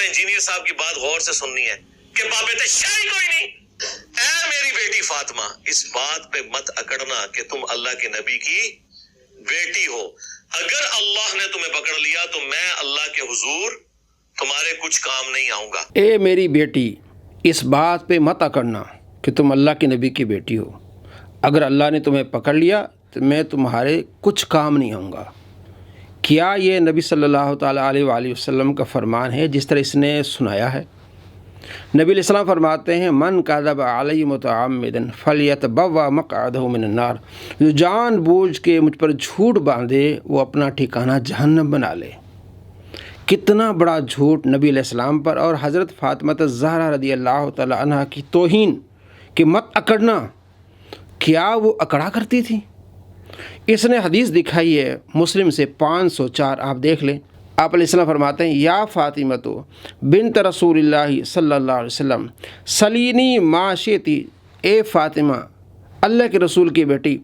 Engineer صاحب کی بات غور سے سننی ہے کہ بابے تے شاہی کوئی نہیں۔ اے میری بیٹی فاطمہ، اس بات پہ مت اکڑنا کہ تم اللہ کے نبی کی بیٹی ہو۔ اگر اللہ نے تمہیں پکڑ لیا تو میں اللہ کے حضور تمہارے کچھ کام نہیں آؤں گا۔ اے میری بیٹی، اس بات پہ مت اکڑنا کہ تم اللہ کے نبی کی بیٹی ہو۔ اگر اللہ نے تمہیں پکڑ لیا تو میں تمہارے کچھ کام نہیں آؤں گا۔ کیا یہ نبی صلی اللہ تعالیٰ علیہ وآلہ وسلم کا فرمان ہے جس طرح اس نے سنایا ہے؟ نبی علیہ السلام فرماتے ہیں من کذب علی متعمدا فلیتبوأ مقعدہ من النار، جو جان بوجھ کے مجھ پر جھوٹ باندھے وہ اپنا ٹھکانہ جہنم بنا لے۔ کتنا بڑا جھوٹ نبی علیہ السلام پر اور حضرت فاطمہ الزہرا رضی اللہ تعالی عنہ کی توہین کہ مت اکڑنا، کیا وہ اکڑا کرتی تھی؟ اس نے حدیث دکھائی ہے مسلم سے 504، آپ دیکھ لیں۔ آپ علیہ السلام فرماتے ہیں یا فاطمہ تو بنت رسول اللہ صلی اللہ علیہ وسلم سلینی ما شئتی، اے فاطمہ اللہ کے رسول کی بیٹی،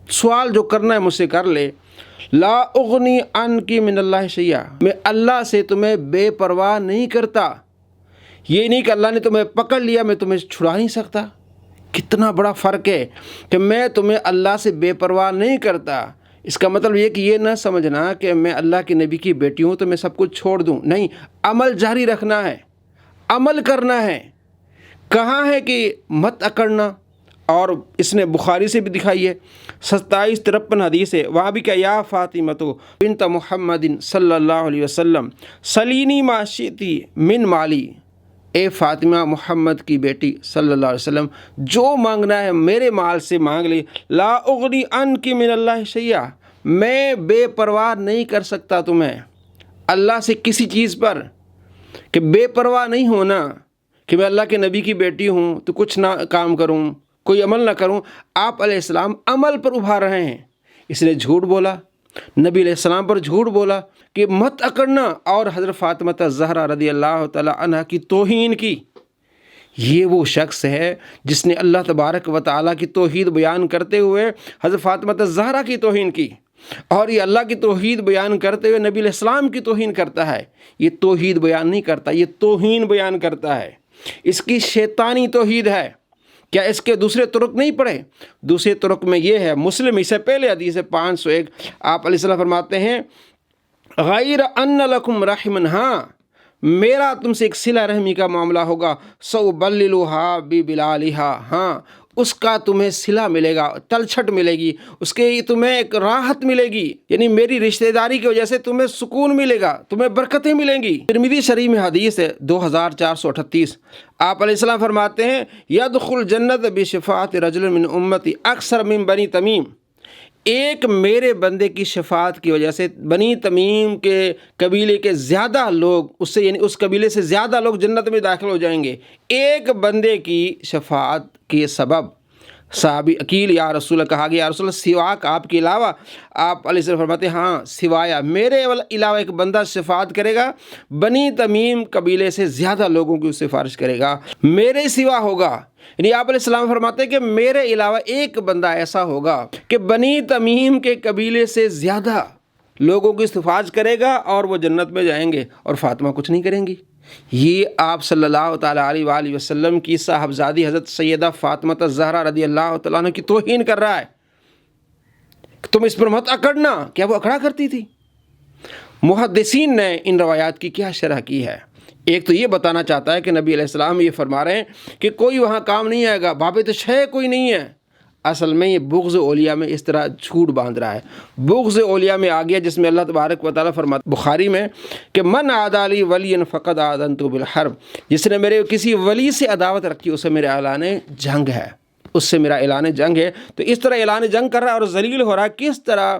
سوال جو کرنا ہے مجھ سے کر لے۔ لا اغنی عنکی من اللہ شیئا، میں اللہ سے تمہیں بے پرواہ نہیں کرتا۔ یہ نہیں کہ اللہ نے تمہیں پکڑ لیا میں تمہیں چھڑا نہیں سکتا۔ کتنا بڑا فرق ہے کہ میں تمہیں اللہ سے بے پرواہ نہیں کرتا۔ اس کا مطلب یہ کہ یہ نہ سمجھنا کہ میں اللہ کے نبی کی بیٹی ہوں تو میں سب کچھ چھوڑ دوں، نہیں، عمل جاری رکھنا ہے، عمل کرنا ہے۔ کہاں ہے کہ مت اکڑنا؟ اور اس نے بخاری سے بھی دکھائی ہے، 2753 حدیث ہے، وہاں بھی کہ یا فاطمہ تو بنت محمد صلی اللہ علیہ وسلم سلینی ما شئتی من مالی، اے فاطمہ محمد کی بیٹی صلی اللہ علیہ وسلم جو مانگنا ہے میرے مال سے مانگ لے۔ لا اغنی عنک من اللہ شیئا، میں بے پرواہ نہیں کر سکتا تمہیں اللہ سے کسی چیز پر، کہ بے پرواہ نہیں ہونا کہ میں اللہ کے نبی کی بیٹی ہوں تو کچھ نہ کام کروں، کوئی عمل نہ کروں۔ آپ علیہ السلام عمل پر ابھار رہے ہیں۔ اس نے جھوٹ بولا، نبی علیہ السلام پر جھوٹ بولا کہ مت اکڑنا، اور حضرت فاطمہ الزہرا رضی اللہ تعالی عنہ کی توہین کی۔ یہ وہ شخص ہے جس نے اللہ تبارک و تعالیٰ کی توحید بیان کرتے ہوئے حضرت فاطمہ الزہرا کی توہین کی، اور یہ اللہ کی توحید بیان کرتے ہوئے نبی علیہ السلام کی توہین کرتا ہے۔ یہ توحید بیان نہیں کرتا، یہ توہین بیان کرتا ہے۔ اس کی شیطانی توحید ہے۔ کیا اس کے دوسرے طرق نہیں پڑھے؟ دوسرے طرق میں یہ ہے، مسلم اس سے پہلے حدیث 501، آپ علیہ السلام فرماتے ہیں غیر ان لکم رحمن، ہاں میرا تم سے ایک صلہ رحمی کا معاملہ ہوگا، سأبللھا ببلالھا، ہاں اس کا تمہیں صلہ ملے گا، تلچھٹ ملے گی، اس کے تمہیں ایک راحت ملے گی، یعنی میری رشتہ داری کی وجہ سے تمہیں سکون ملے گا، تمہیں برکتیں ملیں گی۔ ترمذی شریف میں حدیث ہے 2438، آپ علیہ السلام فرماتے ہیں یدخل جنت بشفاعت رجل من امتی اکثر من بنی تمیم، ایک میرے بندے کی شفاعت کی وجہ سے بنی تمیم کے قبیلے کے زیادہ لوگ، اس سے یعنی اس قبیلے سے زیادہ لوگ جنت میں داخل ہو جائیں گے، ایک بندے کی شفاعت کے سبب۔ صحابی عقیل یا رسول اللہ، کہا گیا یا رسول اللہ سواک آپ کے علاوہ؟ آپ علیہ السلام فرماتے ہیں ہاں سوایا میرے علاوہ ایک بندہ شفاعت کرے گا، بنی تمیم قبیلے سے زیادہ لوگوں کی سفارش کرے گا، میرے سوا ہوگا۔ یعنی آپ علیہ السلام فرماتے ہیں کہ میرے علاوہ ایک بندہ ایسا ہوگا کہ بنی تمیم کے قبیلے سے زیادہ لوگوں کی سفارش کرے گا اور وہ جنت میں جائیں گے، اور فاطمہ کچھ نہیں کریں گی۔ یہ آپ صلی اللہ تعالیٰ علیہ وآلہ وسلم کی صاحبزادی حضرت سیدہ فاطمہ الزہرا رضی اللہ تعالیٰ عنہ کی توہین کر رہا ہے۔ تم اس پر مت اکڑنا، کیا وہ اکڑا کرتی تھی؟ محدثین نے ان روایات کی کیا شرح کی ہے؟ ایک تو یہ بتانا چاہتا ہے کہ نبی علیہ السلام یہ فرما رہے ہیں کہ کوئی وہاں کام نہیں آئے گا، بابے تو شے کوئی نہیں ہے۔ اصل میں یہ بغض اولیاء میں اس طرح جھوٹ باندھ رہا ہے۔ بغض اولیاء میں آ گیا جس میں اللہ تبارک و تعالیٰ فرماتا بخاری میں کہ من عادی لی ولی فقد آذنتہ بالحرب، جس نے میرے کسی ولی سے عداوت رکھی اسے میرا اعلان جنگ ہے، اس سے میرا اعلان جنگ ہے۔ تو اس طرح اعلان جنگ کر رہا ہے اور ذلیل ہو رہا ہے۔ کس طرح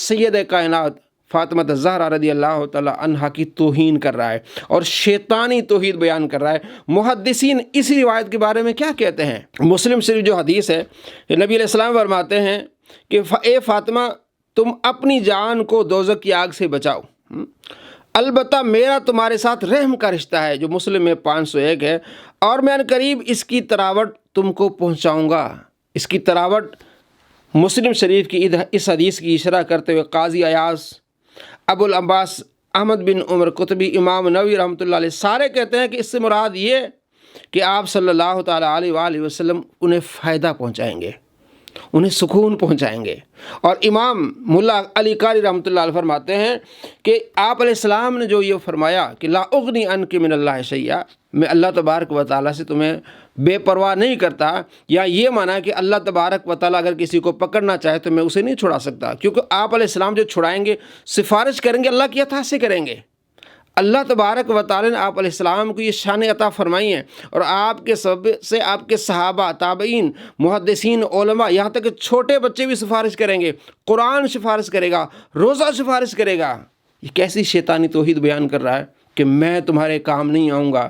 سید کائنات فاطمہ الزہرا رضی اللہ تعالیٰ عنہا کی توہین کر رہا ہے اور شیطانی توحید بیان کر رہا ہے۔ محدثین اسی روایت کے بارے میں کیا کہتے ہیں؟ مسلم شریف جو حدیث ہے کہ نبی علیہ السلام فرماتے ہیں کہ اے فاطمہ تم اپنی جان کو دوزخ کی آگ سے بچاؤ، البتہ میرا تمہارے ساتھ رحم کا رشتہ ہے، جو مسلم میں 501 ہے، اور میں ان قریب اس کی تراوٹ تم کو پہنچاؤں گا۔ اس کی تراوٹ مسلم شریف کی اس حدیث کی شرح کرتے ہوئے قاضی ایاز ابو العباس احمد بن عمر قطبی، امام نووی رحمۃ اللہ علیہ، سارے کہتے ہیں کہ اس سے مراد یہ کہ آپ صلی اللہ تعالیٰ علیہ وآلہ وسلم انہیں فائدہ پہنچائیں گے، انہیں سکون پہنچائیں گے۔ اور امام ملا علی قاری رحمۃ اللہ علیہ فرماتے ہیں کہ آپ علیہ السلام نے جو یہ فرمایا کہ لا اغنی عنک من اللہ شیئا، میں اللہ تبارک و تعالیٰ سے تمہیں بے پرواہ نہیں کرتا، یا یہ مانا کہ اللہ تبارک و تعالیٰ اگر کسی کو پکڑنا چاہے تو میں اسے نہیں چھڑا سکتا، کیونکہ آپ علیہ السلام جو چھڑائیں گے، سفارش کریں گے، اللہ کی عطا سے کریں گے۔ اللہ تبارک و تعالیٰ نے آپ علیہ السلام کو یہ شان عطا فرمائی ہے، اور آپ کے سبب سے آپ کے صحابہ، تابعین، محدثین، علماء، یہاں تک کہ چھوٹے بچے بھی سفارش کریں گے، قرآن سفارش کرے گا، روزہ سفارش کرے گا۔ یہ کیسی شیطانی توحید بیان کر رہا ہے کہ میں تمہارے کام نہیں آؤں گا۔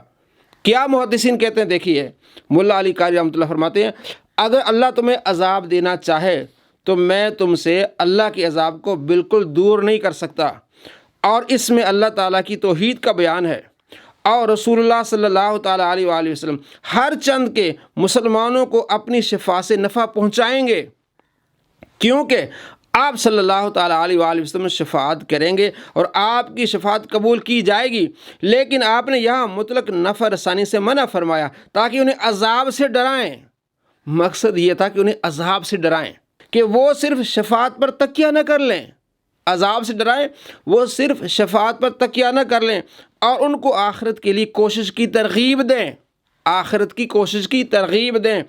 کیا محدثین کہتے ہیں، دیکھیے ملا علی قاری رحمۃ اللہ فرماتے ہیں اگر اللہ تمہیں عذاب دینا چاہے تو میں تم سے اللہ کے عذاب کو بالکل دور نہیں کر سکتا، اور اس میں اللہ تعالیٰ کی توحید کا بیان ہے، اور رسول اللہ صلی اللہ تعالیٰ علیہ وآلہ وسلم ہر چند کے مسلمانوں کو اپنی شفاعت سے نفع پہنچائیں گے، کیونکہ آپ صلی اللہ تعالیٰ علیہ وآلہ وسلم شفاعت کریں گے اور آپ کی شفاعت قبول کی جائے گی، لیکن آپ نے یہاں مطلق نفع رسانی سے منع فرمایا تاکہ انہیں عذاب سے ڈرائیں۔ مقصد یہ تھا کہ انہیں عذاب سے ڈرائیں کہ وہ صرف شفاعت پر تکیہ نہ کر لیں، عذاب سے ڈرائیں وہ صرف شفاعت پر تکیہ نہ کر لیں، اور ان کو آخرت کے لیے کوشش کی ترغیب دیں، آخرت کی کوشش کی ترغیب دیں۔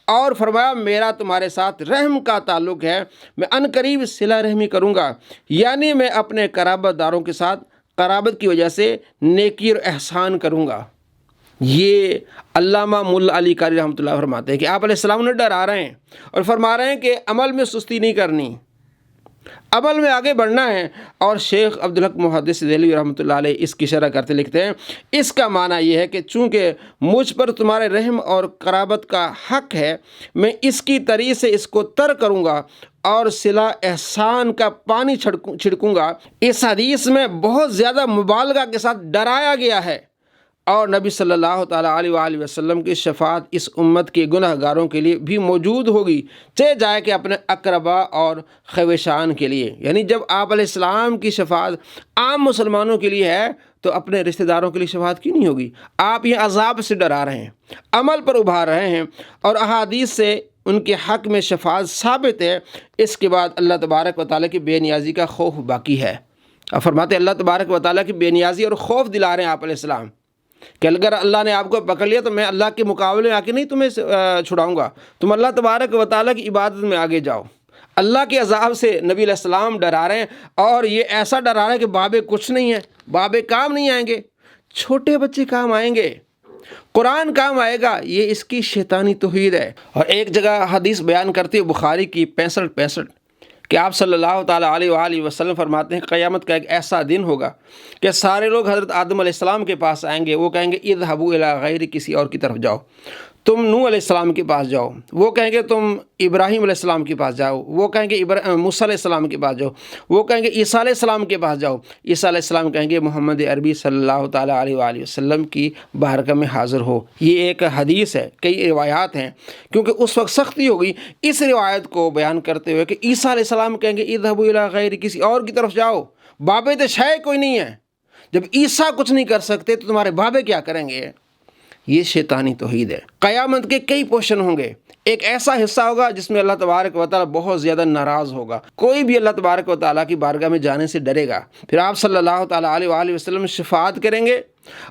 اور فرمایا میرا تمہارے ساتھ رحم کا تعلق ہے، میں عنقریب صلہ رحمی کروں گا، یعنی میں اپنے قرابت داروں کے ساتھ قرابت کی وجہ سے نیکی اور احسان کروں گا۔ یہ علامہ ملا علی قاری رحمۃ اللہ فرماتے ہیں کہ آپ علیہ السلام نے ڈرا رہے ہیں اور فرما رہے ہیں کہ عمل میں سستی نہیں کرنی، عمل میں آگے بڑھنا ہے۔ اور شیخ عبدالحق محدث دہلوی رحمۃ اللہ علیہ اس کی شرح کرتے لکھتے ہیں اس کا معنی یہ ہے کہ چونکہ مجھ پر تمہارے رحم اور قرابت کا حق ہے، میں اس کی طریق سے اس کو تر کروں گا اور صلہ احسان کا پانی چھڑکوں گا۔ اس حدیث میں بہت زیادہ مبالغہ کے ساتھ ڈرایا گیا ہے، اور نبی صلی اللہ تعالیٰ علیہ وآلہ وسلم کی شفاعت اس امت کے گناہ گاروں کے لیے بھی موجود ہوگی، چاہے جائے کہ اپنے اقربا اور خویشان کے لیے۔ یعنی جب آپ علیہ السلام کی شفاعت عام مسلمانوں کے لیے ہے تو اپنے رشتہ داروں کے لیے شفاعت کیوں نہیں ہوگی؟ آپ یہ عذاب سے ڈرا رہے ہیں، عمل پر ابھار رہے ہیں، اور احادیث سے ان کے حق میں شفاعت ثابت ہے۔ اس کے بعد اللہ تبارک و تعالیٰ کی بے نیازی کا خوف باقی ہے۔ اب فرماتے ہیں اللہ تبارک و تعالیٰ کی بے نیازی اور خوف دلا رہے ہیں آپ علیہ السلام کہ اگر اللہ نے آپ کو پکڑ لیا تو میں اللہ کے مقابلے میں آ کے نہیں تمہیں چھڑاؤں گا، تم اللہ تبارک و تعالیٰ کی عبادت میں آگے جاؤ۔ اللہ کے عذاب سے نبی علیہ السلام ڈرا رہے ہیں، اور یہ ایسا ڈرا رہے ہیں کہ بابے کچھ نہیں ہیں، بابے کام نہیں آئیں گے، چھوٹے بچے کام آئیں گے، قرآن کام آئے گا۔ یہ اس کی شیطانی توحید ہے۔ اور ایک جگہ حدیث بیان کرتی ہے بخاری کی 65 کہ آپ صلی اللہ تعالیٰ علیہ وآلہ وسلم فرماتے ہیں قیامت کا ایک ایسا دن ہوگا کہ سارے لوگ حضرت آدم علیہ السلام کے پاس آئیں گے، وہ کہیں گے اذهبوا الی غیر، کسی اور کی طرف جاؤ، تم نوح علیہ السلام کے پاس جاؤ، وہ کہیں گے تم ابراہیم علیہ السلام کے پاس جاؤ، وہ کہیں گے موسیٰ علیہ السلام کے پاس جاؤ، وہ کہیں گے عیسیٰ علیہ السلام کے پاس جاؤ، عیسیٰ علیہ السلام کہیں گے محمد عربی صلی اللہ تعالیٰ علیہ وآلہ وسلم کی بارگاہ میں حاضر ہو۔ یہ ایک حدیث ہے، کئی روایات ہیں، کیونکہ اس وقت سختی ہوگی اس روایت کو بیان کرتے ہوئے کہ عیسیٰ علیہ السلام کہیں گے اذهبوا الی غیر، کسی اور کی طرف جاؤ، بابے تو شے کوئی نہیں ہے۔ جب عیسیٰ کچھ نہیں کر سکتے تو تمہارے بابے کیا کریں گے؟ یہ شیطانی توحید ہے۔ قیامت کے کئی پورشن ہوں گے، ایک ایسا حصہ ہوگا جس میں اللہ تبارک و تعالیٰ بہت زیادہ ناراض ہوگا، کوئی بھی اللہ تبارک و تعالیٰ کی بارگاہ میں جانے سے ڈرے گا۔ پھر آپ صلی اللہ تعالیٰ علیہ وآلہ وسلم شفاعت کریں گے،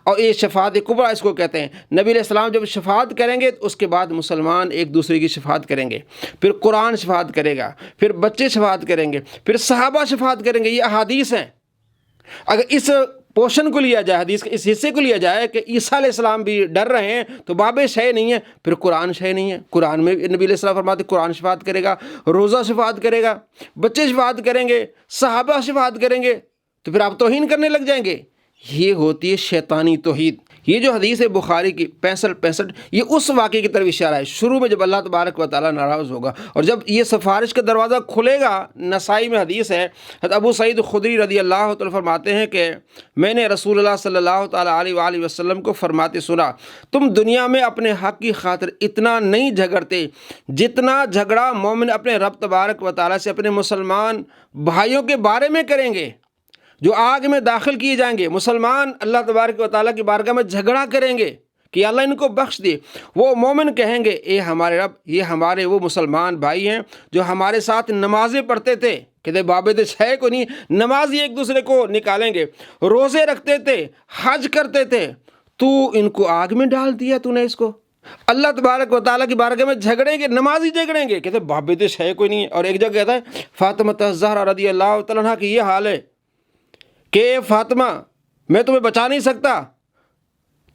اور یہ شفاعت کبریٰ اس کو کہتے ہیں۔ نبی علیہ السلام جب شفاعت کریں گے تو اس کے بعد مسلمان ایک دوسرے کی شفاعت کریں گے، پھر قرآن شفاعت کرے گا، پھر بچے شفاعت کریں گے، پھر صحابہ شفاعت کریں گے۔ یہ احادیث ہیں۔ اگر اس پورشن کو لیا جائے، حدیث کے اس حصے کو لیا جائے کہ عیسیٰ علیہ السلام بھی ڈر رہے ہیں تو بابے شے نہیں ہے، پھر قرآن شے نہیں ہے۔ قرآن میں نبی علیہ السلام فرماتے قرآن شفاعت کرے گا، روزہ شفاعت کرے گا، بچے شفاعت کریں گے، صحابہ شفاعت کریں گے، تو پھر آپ توہین کرنے لگ جائیں گے۔ یہ ہوتی ہے شیطانی توحید۔ یہ جو حدیث ہے بخاری کی 65 یہ اس واقعے کی طرف اشارہ ہے، شروع میں جب اللہ تبارک و تعالیٰ ناراض ہوگا، اور جب یہ سفارش کا دروازہ کھلے گا۔ نسائی میں حدیث ہے، حضرت ابو سعید خدری رضی اللہ تعالیٰ فرماتے ہیں کہ میں نے رسول اللہ صلی اللہ تعالیٰ علیہ وآلہ وسلم کو فرماتے سنا، تم دنیا میں اپنے حق کی خاطر اتنا نہیں جھگڑتے جتنا جھگڑا مومن اپنے رب تبارک و تعالیٰ سے اپنے مسلمان بھائیوں کے بارے میں کریں گے۔ جو آگ میں داخل کیے جائیں گے، مسلمان اللہ تبارک و تعالیٰ کی بارگاہ میں جھگڑا کریں گے کہ اللہ ان کو بخش دے۔ وہ مومن کہیں گے اے ہمارے رب، یہ ہمارے وہ مسلمان بھائی ہیں جو ہمارے ساتھ نمازیں پڑھتے تھے، کہتے بابے ہے کو نہیں، نمازی ایک دوسرے کو نکالیں گے، روزے رکھتے تھے، حج کرتے تھے، تو ان کو آگ میں ڈال دیا تو نے اس کو۔ اللہ تبارک و تعالیٰ کی بارگاہ میں جھگڑیں گے، نمازی جھگڑیں گے، کہتے بابے ہے کوئی نہیں۔ اور ایک جگہ کہتا ہے فاطمہ الزہرا رضی اللہ تعالیٰ عنہ کی یہ حال ہے کہ فاطمہ میں تمہیں بچا نہیں سکتا،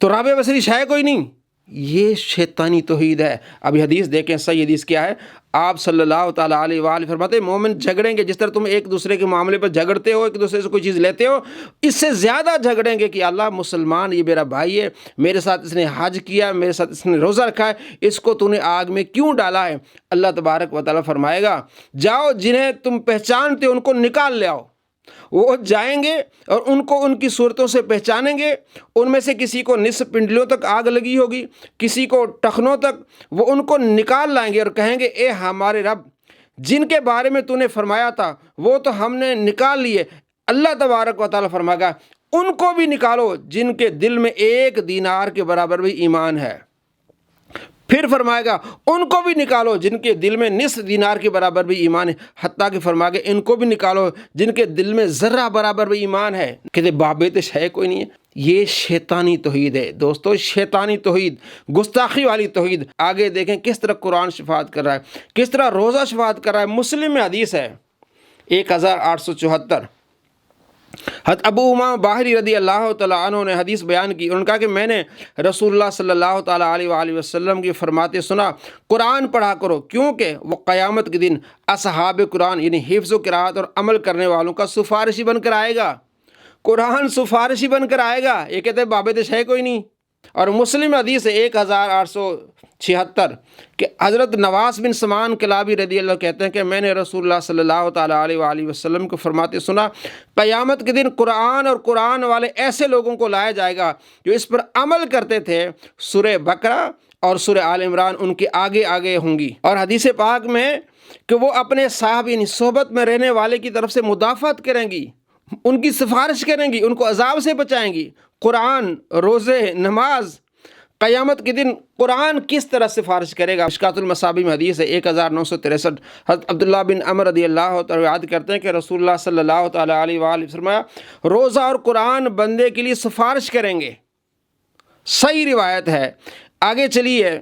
تو رابعہ بصری ہے کوئی نہیں۔ یہ شیطانی توحید ہے۔ اب حدیث دیکھیں، صحیح حدیث کیا ہے؟ آپ صلی اللہ تعالیٰ علیہ وآلہ فرماتے ہیں مومن جھگڑیں گے جس طرح تم ایک دوسرے کے معاملے پر جھگڑتے ہو، ایک دوسرے سے کوئی چیز لیتے ہو، اس سے زیادہ جھگڑیں گے کہ اللہ مسلمان یہ میرا بھائی ہے، میرے ساتھ اس نے حج کیا، میرے ساتھ اس نے روزہ رکھا ہے، اس کو تو نے آگ میں کیوں ڈالا ہے؟ اللہ تبارک و تعالیٰ فرمائے گا جاؤ جنہیں تم پہچانتے ہو ان کو نکال لے آؤ۔ وہ جائیں گے اور ان کو ان کی صورتوں سے پہچانیں گے، ان میں سے کسی کو نصف پنڈلیوں تک آگ لگی ہوگی، کسی کو ٹخنوں تک، وہ ان کو نکال لائیں گے اور کہیں گے اے ہمارے رب، جن کے بارے میں تو نے فرمایا تھا وہ تو ہم نے نکال لیے۔ اللہ تبارک و تعالیٰ فرمائے گا ان کو بھی نکالو جن کے دل میں 1 دینار کے برابر بھی ایمان ہے۔ پھر فرمائے گا ان کو بھی نکالو جن کے دل میں نصف دینار کے برابر بھی ایمان ہے، حتیٰ کہ فرمائے گا ان کو بھی نکالو جن کے دل میں ذرہ برابر بھی ایمان ہے۔ کہتے بابے ہے کوئی نہیں ہے۔ یہ شیطانی توحید ہے دوستو، شیطانی توحید، گستاخی والی توحید۔ آگے دیکھیں کس طرح قرآن شفاعت کر رہا ہے، کس طرح روزہ شفاعت کر رہا ہے۔ مسلم میں حدیث ہے 1874، حضرت ابو امامہ باہری رضی اللہ تعالیٰ عنہ نے حدیث بیان کی، انہوں نے کہا کہ میں نے رسول اللہ صلی اللہ تعالیٰ علیہ وآلہ وسلم کی فرماتے سنا قرآن پڑھا کرو، کیونکہ وہ قیامت کے دن اصحاب قرآن یعنی حفظ و قرات اور عمل کرنے والوں کا سفارشی بن کر آئے گا۔ قرآن سفارشی بن کر آئے گا، یہ کہتے ہیں بابے ہے کوئی نہیں۔ اور مسلم حدیث 1876 کہ حضرت نواس بن سمان کلابی رضی اللہ کہتے ہیں کہ میں نے رسول اللہ صلی اللہ تعالیٰ علیہ وآلہ وسلم کو فرماتے سنا قیامت کے دن قرآن اور قرآن والے ایسے لوگوں کو لایا جائے گا جو اس پر عمل کرتے تھے، سورہ بقرہ اور سورہ آل عمران ان کے آگے آگے ہوں گی۔ اور حدیث پاک میں کہ وہ اپنے صاحب یعنی صحبت میں رہنے والے کی طرف سے مدافعت کریں گی، ان کی سفارش کریں گی، ان کو عذاب سے بچائیں گی۔ قرآن، روزے، نماز، قیامت کے دن قرآن کس طرح سفارش کرے گا؟ مشکوٰۃ المصابیح میں حدیث ہے 1963، حضرت عبداللہ بن عمر رضی اللہ تعالیٰ یاد کرتے ہیں کہ رسول اللہ صلی اللہ تعالیٰ علیہ وآلہ فرمایا روزہ اور قرآن بندے کے لیے سفارش کریں گے۔ صحیح روایت ہے۔ آگے چلیے،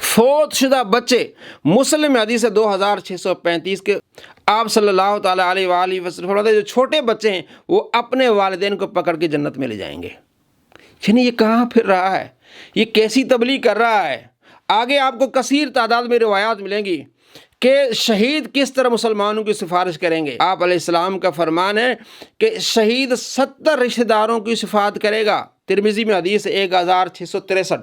فوت شدہ بچے، مسلم حدیث ہے 2635 کے آپ صلی اللہ تعالیٰ علیہ وآلہ وسلم فرماتے ہیں جو چھوٹے بچے ہیں وہ اپنے والدین کو پکڑ کے جنت میں لے جائیں گے۔ یعنی یہ کہاں پھر رہا ہے، یہ کیسی تبلیغ کر رہا ہے؟ آگے آپ کو کثیر تعداد میں روایات ملیں گی کہ شہید کس طرح مسلمانوں کی سفارش کریں گے۔ آپ علیہ السلام کا فرمان ہے کہ شہید 70 رشتہ داروں کی شفاعت کرے گا۔ ترمذی میں حدیث 1663،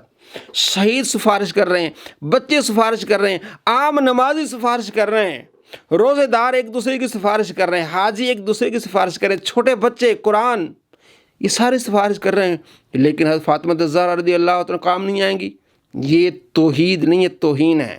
شہید سفارش کر رہے ہیں، بچے سفارش کر رہے ہیں، عام نمازی سفارش کر رہے ہیں، روزے دار ایک دوسرے کی سفارش کر رہے ہیں، حاجی ایک دوسرے کی سفارش کر رہے ہیں، چھوٹے بچے، قرآن، یہ سارے سفارش کر رہے ہیں۔ لیکن حضرت فاطمہ الزہرا رضی اللہ عنہ کام نہیں آئیں گی۔ یہ توحید نہیں، یہ توہین ہے۔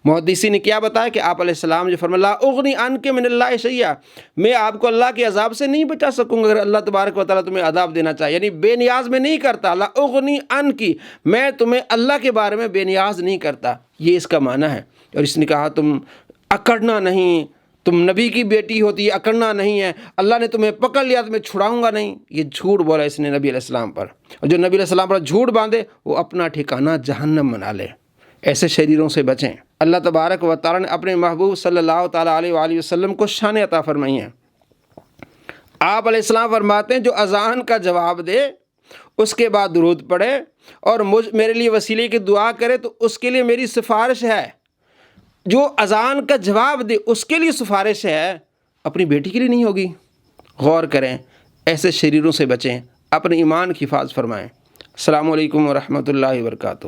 محدثین نے کیا بتایا کہ آپ علیہ السلام جو فرمایا لا اغنی عنک من اللہ شیئا، میں آپ کو اللہ کے عذاب سے نہیں بچا سکوں گا اگر اللہ تبارک و تعالیٰ تمہیں عذاب دینا چاہے، یعنی بے نیاز میں نہیں کرتا۔ لا اغنی عنک، میں تمہیں اللہ کے بارے میں بے نیاز نہیں کرتا، یہ اس کا معنی ہے۔ اور اس نے کہا تم اکڑنا نہیں، تم نبی کی بیٹی ہوتی ہے، اکڑنا نہیں ہے، اللہ نے تمہیں پکڑ لیا تو میں چھڑاؤں گا نہیں۔ یہ جھوٹ بولا اس نے نبی علیہ السلام پر، اور جو نبی علیہ السلام پر جھوٹ باندھے وہ اپنا ٹھکانہ جہنم بنا لے۔ ایسے شریروں سے بچیں۔ اللہ تبارک و تعالیٰ نے اپنے محبوب صلی اللہ تعالیٰ علیہ وآلہ وسلم کو شان عطا فرمائی ہیں۔ آپ علیہ السلام فرماتے ہیں جو اذان کا جواب دے اس کے بعد درود پڑھے اور میرے لیے وسیلے کی دعا کرے تو اس کے لیے میری سفارش ہے۔ جو اذان کا جواب دے اس کے لیے سفارش ہے، اپنی بیٹی کے لیے نہیں ہوگی۔ غور کریں، ایسے شریروں سے بچیں، اپنے ایمان کی حفاظت فرمائیں۔ السلام علیکم ورحمۃ اللہ وبرکاتہ۔